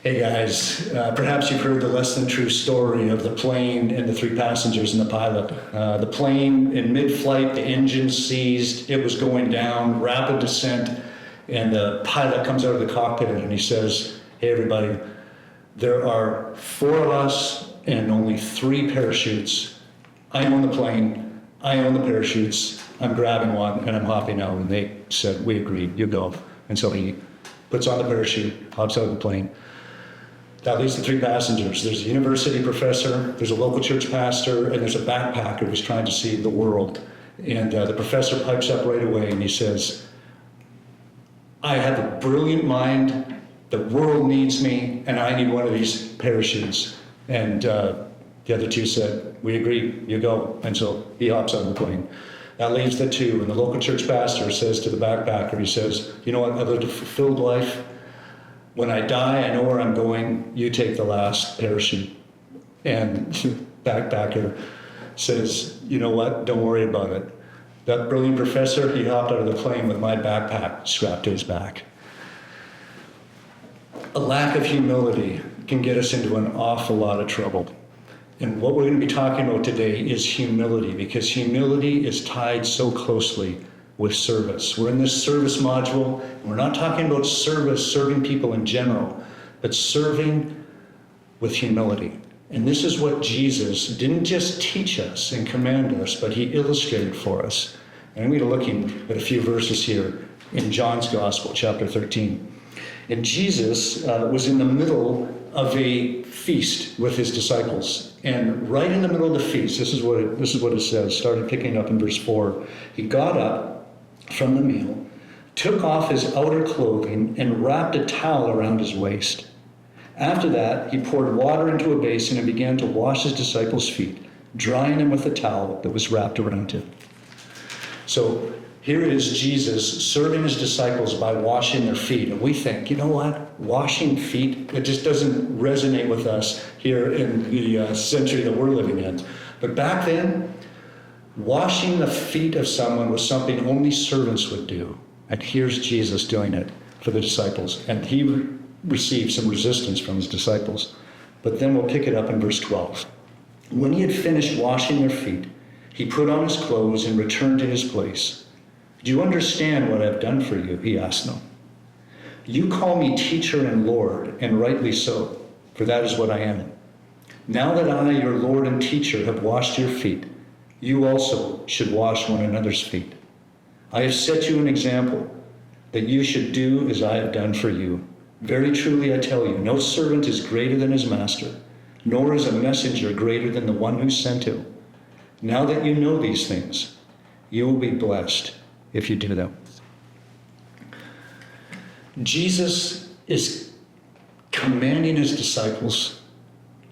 Hey guys, perhaps you've heard the less than true story of the plane and the 3 passengers and the pilot. The plane in mid-flight, the engine seized, it was going down, rapid descent, and the pilot comes out of the cockpit and he says, hey everybody, there are 4 of us and only 3 parachutes. I own the plane, I own the parachutes, I'm grabbing one and I'm hopping out. And they said, we agreed, you go. And so he puts on the parachute, hops out of the plane. That leaves the 3 passengers. There's a university professor, there's a local church pastor, and there's a backpacker who's trying to see the world. And the professor pipes up right away and he says, I have a brilliant mind, the world needs me, and I need one of these parachutes. And the other 2 said, we agree, you go. And so he hops out of the plane. That leaves the 2, and the local church pastor says to the backpacker, he says, you know what, I've lived a fulfilled life. When I die, I know where I'm going. You take the last parachute. And backpacker says, you know what? Don't worry about it. That brilliant professor, he hopped out of the plane with my backpack strapped to his back. A lack of humility can get us into an awful lot of trouble. And what we're going to be talking about today is humility, because humility is tied so closely with service. We're in this service module, and we're not talking about serving people in general, but serving with humility. And this is what Jesus didn't just teach us and command us, but he illustrated for us. And I'm going to be looking at a few verses here in John's Gospel, chapter 13. And Jesus was in the middle of a feast with his disciples. And right in the middle of the feast, this is what it says, starting picking up in verse 4. He got up from the meal, took off his outer clothing, and wrapped a towel around his waist. After that, he poured water into a basin and began to wash his disciples' feet, drying them with the towel that was wrapped around him. So here it is, Jesus serving his disciples by washing their feet. And we think, you know what? Washing feet, it just doesn't resonate with us here in the century that we're living in. But back then, washing the feet of someone was something only servants would do. And here's Jesus doing it for the disciples. And he received some resistance from his disciples. But then we'll pick it up in verse 12. When he had finished washing their feet, he put on his clothes and returned to his place. Do you understand what I've done for you? He asked them. You call me teacher and Lord, and rightly so, for that is what I am. Now that I, your Lord and teacher, have washed your feet, you also should wash one another's feet. I have set you an example that you should do as I have done for you. Very truly I tell you, no servant is greater than his master, nor is a messenger greater than the one who sent him. Now that you know these things, you will be blessed if you do them. Jesus is commanding his disciples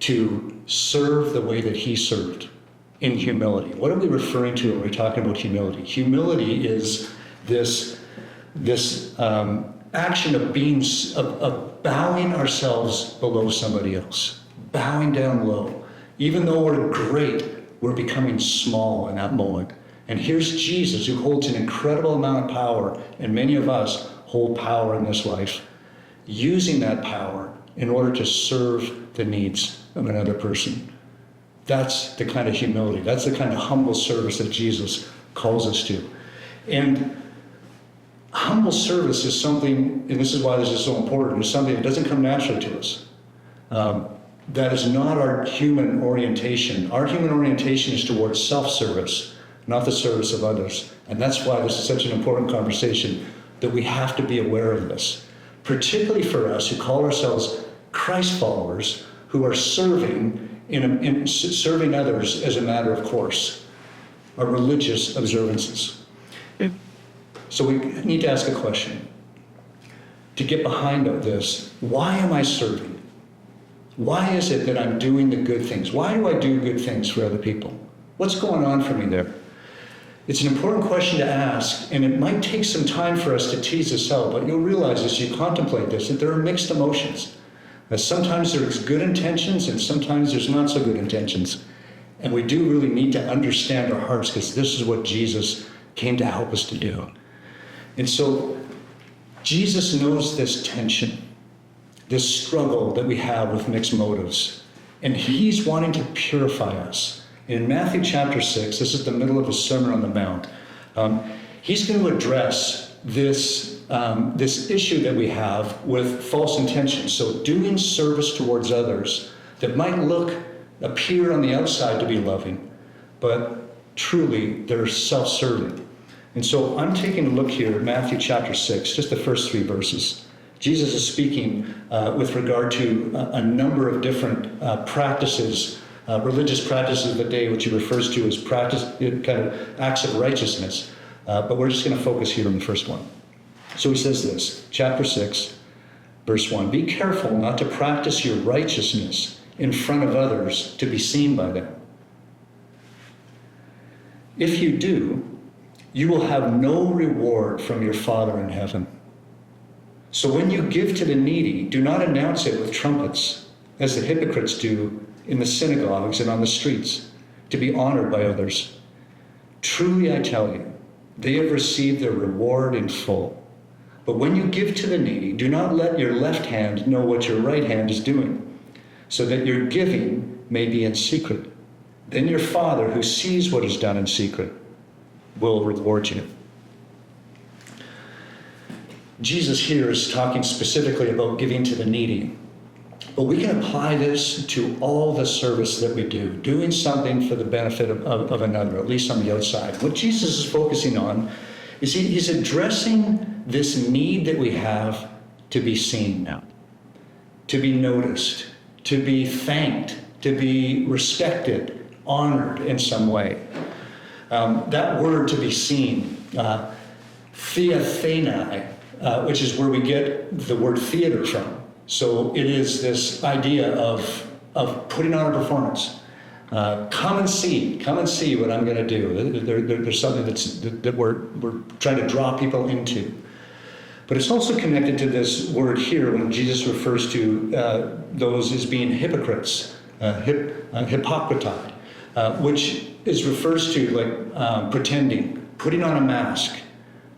to serve the way that he served. In humility. What are we referring to when we're talking about humility? Humility is this action of bowing ourselves below somebody else, bowing down low. Even though we're great, we're becoming small in that moment. And here's Jesus, who holds an incredible amount of power, and many of us hold power in this life, using that power in order to serve the needs of another person. That's the kind of humility. That's the kind of humble service that Jesus calls us to. And humble service is something, and this is why this is so important, is something that doesn't come naturally to us. That is not our human orientation. Our human orientation is towards self-service, not the service of others. And that's why this is such an important conversation, that we have to be aware of this. Particularly for us who call ourselves Christ followers, who are serving in serving others as a matter of course, are religious observances. So we need to ask a question. To get behind this, why am I serving? Why is it that I'm doing the good things? Why do I do good things for other people? What's going on for me there? It's an important question to ask, and it might take some time for us to tease this out, but you'll realize as you contemplate this that there are mixed emotions. Sometimes there's good intentions and sometimes there's not so good intentions. And we do really need to understand our hearts, because this is what Jesus came to help us to do. And so Jesus knows this tension. this struggle that we have with mixed motives. And he's wanting to purify us. In Matthew chapter 6, this is the middle of the Sermon on the Mount, he's going to address this issue that we have with false intentions. So doing service towards others that might appear on the outside to be loving, but truly they're self-serving. And so I'm taking a look here at Matthew chapter 6, just the first 3 verses. Jesus is speaking with regard to a number of different practices, religious practices of the day, which he refers to as kind of acts of righteousness. But we're just going to focus here on the first one. So he says this, chapter 6, verse 1, "Be careful not to practice your righteousness in front of others to be seen by them. If you do, you will have no reward from your Father in heaven. So when you give to the needy, do not announce it with trumpets, as the hypocrites do in the synagogues and on the streets, to be honored by others. Truly I tell you, they have received their reward in full. But when you give to the needy, do not let your left hand know what your right hand is doing, so that your giving may be in secret. Then your Father, who sees what is done in secret, will reward you." Jesus here is talking specifically about giving to the needy. But we can apply this to all the service that we do, doing something for the benefit of another, at least on the outside. What Jesus is focusing on is he's addressing this need that we have to be seen now, to be noticed, to be thanked, to be respected, honored in some way. That word to be seen, theathenai, which is where we get the word theater from. So it is this idea of putting on a performance. Come and see what I'm going to do. There's something that we're trying to draw people into. But it's also connected to this word here when Jesus refers to those as being hypocrites, hypocritai, which refers to like pretending, putting on a mask,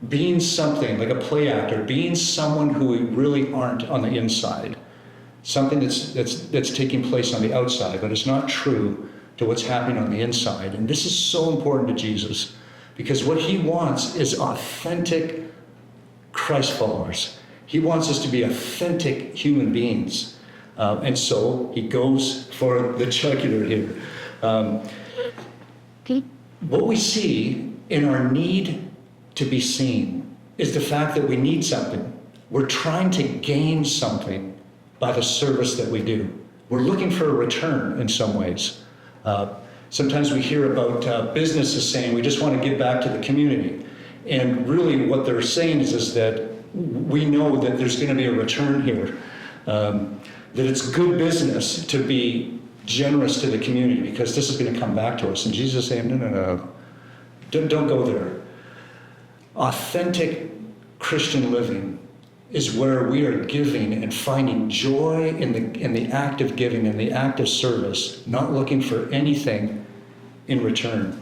being something like a play actor, being someone who we really aren't on the inside, something that's taking place on the outside, but it's not true to what's happening on the inside. And this is so important to Jesus, because what he wants is authentic Christ followers. He wants us to be authentic human beings. And so he goes for the jugular here. What we see in our need to be seen is the fact that we need something. We're trying to gain something by the service that we do. We're looking for a return in some ways. Sometimes we hear about businesses saying we just want to give back to the community. And really what they're saying is that we know that there's going to be a return here. That it's good business to be generous to the community because this is going to come back to us. And Jesus is saying, no. Don't go there. Authentic Christian living is where we are giving and finding joy in the act of giving, in the act of service, not looking for anything in return.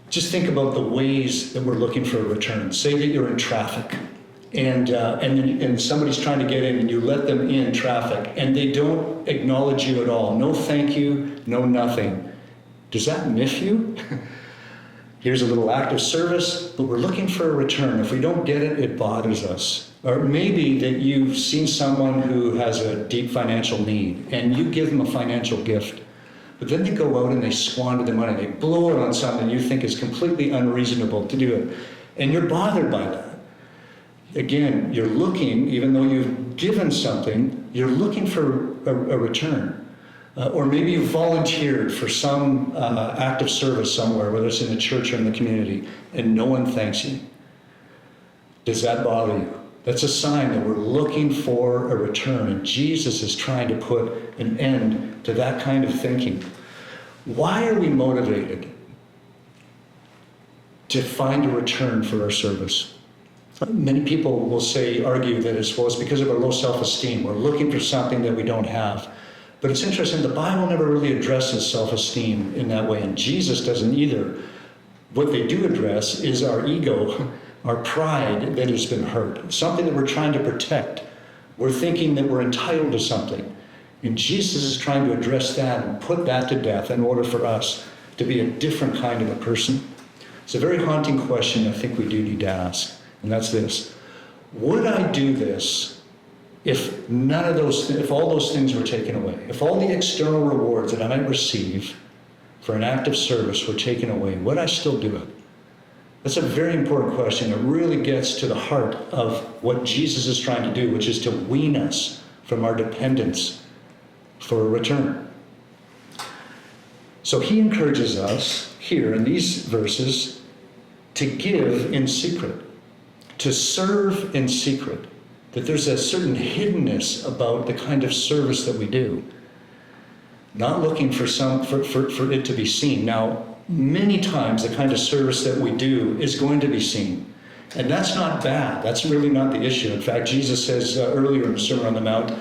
Just think about the ways that we're looking for a return. Say that you're in traffic and somebody's trying to get in and you let them in traffic and they don't acknowledge you at all. No thank you, no nothing. Does that miff you? Here's a little act of service, but we're looking for a return. If we don't get it, it bothers us. Or maybe that you've seen someone who has a deep financial need and you give them a financial gift, but then they go out and they squander the money. They blow it on something you think is completely unreasonable to do it. And you're bothered by that. Again, you're looking, even though you've given something, you're looking for a return. Or maybe you volunteered for some act of service somewhere, whether it's in the church or in the community, and no one thanks you. Does that bother you? That's a sign that we're looking for a return, and Jesus is trying to put an end to that kind of thinking. Why are we motivated to find a return for our service? Many people will argue that it's because of our low self-esteem. We're looking for something that we don't have. But it's interesting, the Bible never really addresses self-esteem in that way, and Jesus doesn't either. What they do address is our ego, our pride that has been hurt, something that we're trying to protect We're thinking that we're entitled to something. And Jesus is trying to address that and put that to death in order for us to be a different kind of a person. It's a very haunting question I think we do need to ask, and that's this. Would I do this if if all those things were taken away? If all the external rewards that I might receive for an act of service were taken away, would I still do it? That's a very important question. It really gets to the heart of what Jesus is trying to do, which is to wean us from our dependence for a return. So he encourages us here in these verses to give in secret, to serve in secret, that there's a certain hiddenness about the kind of service that we do, not looking for it to be seen. Now, many times the kind of service that we do is going to be seen, and that's not bad. That's really not the issue. In fact, Jesus says earlier in the Sermon on the Mount,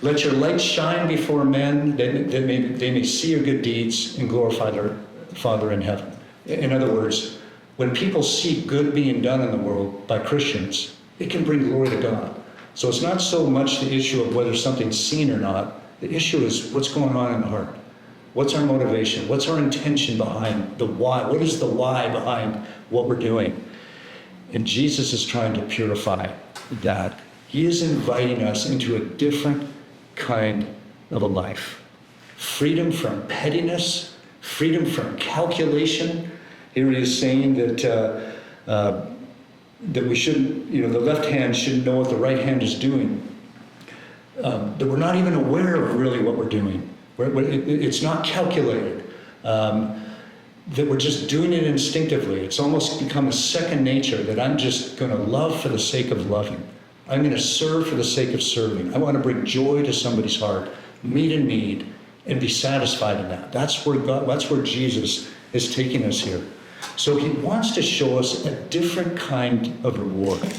let your light shine before men, that they may see your good deeds and glorify their Father in heaven. In other words, when people see good being done in the world by Christians, it can bring glory to God. So it's not so much the issue of whether something's seen or not. The issue is what's going on in the heart. What's our motivation? What's our intention behind the why? What is the why behind what we're doing? And Jesus is trying to purify that. He is inviting us into a different kind of a life. Freedom from pettiness, freedom from calculation. Here he is saying that we shouldn't, the left hand shouldn't know what the right hand is doing. That we're not even aware of really what we're doing. It's not calculated. That we're just doing it instinctively. It's almost become a second nature that I'm just going to love for the sake of loving. I'm going to serve for the sake of serving. I want to bring joy to somebody's heart, meet a need, and be satisfied in that. That's where Jesus is taking us here. So he wants to show us a different kind of reward.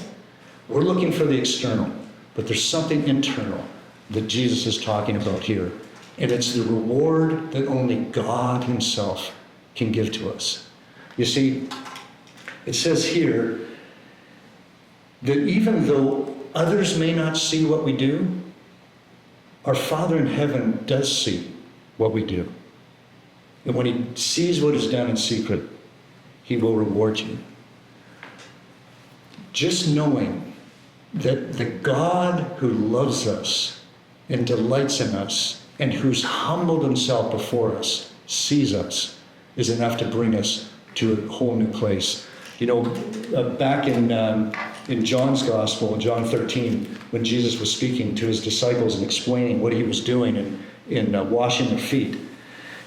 We're looking for the external, but there's something internal that Jesus is talking about here. And it's the reward that only God himself can give to us. You see, it says here that even though others may not see what we do, our Father in heaven does see what we do. And when he sees what is done in secret, he will reward you. Just knowing that the God who loves us and delights in us and who's humbled himself before us sees us is enough to bring us to a whole new place. Back in John's Gospel, in John 13, when Jesus was speaking to his disciples and explaining what he was doing in washing their feet,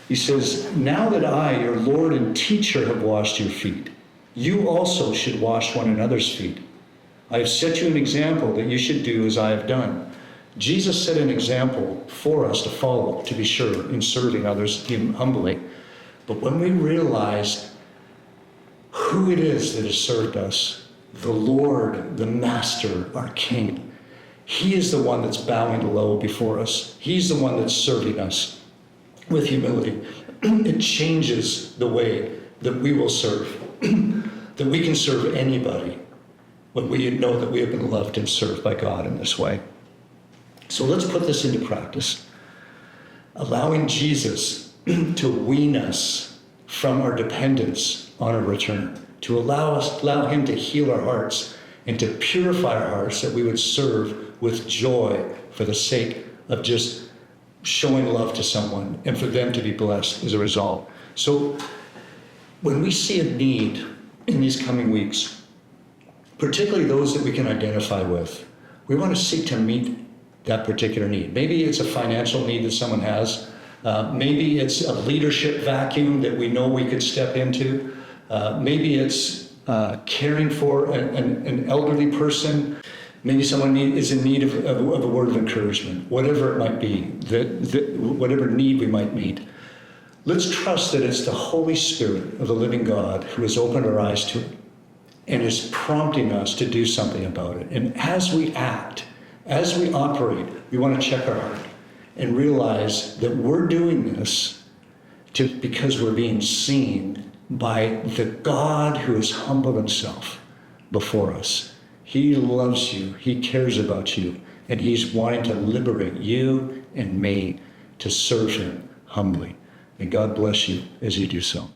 he says, now that I, your Lord and teacher, have washed your feet, you also should wash one another's feet. I have set you an example that you should do as I have done. Jesus set an example for us to follow, to be sure, in serving others humbly. But when we realize who it is that has served us, the Lord, the Master, our King, he is the one that's bowing low before us. He's the one that's serving us with humility. It changes the way that we will serve, that we can serve anybody when we know that we have been loved and served by God in this way. So let's put this into practice. Allowing Jesus to wean us from our dependence on a return, to allow him to heal our hearts and to purify our hearts, that we would serve with joy for the sake of just showing love to someone and for them to be blessed as a result. So when we see a need in these coming weeks, particularly those that we can identify with, we want to seek to meet that particular need. Maybe it's a financial need that someone has. Maybe it's a leadership vacuum that we know we could step into. Maybe it's caring for an elderly person. Maybe someone is in need of a word of encouragement, whatever it might be, whatever need we might meet. Let's trust that it's the Holy Spirit of the living God who has opened our eyes to it and is prompting us to do something about it. And as we act, as we operate, we want to check our heart and realize that we're doing this because we're being seen by the God who has humbled himself before us He loves you. He cares about you. And he's wanting to liberate you and me to serve him humbly. And God bless you as you do so.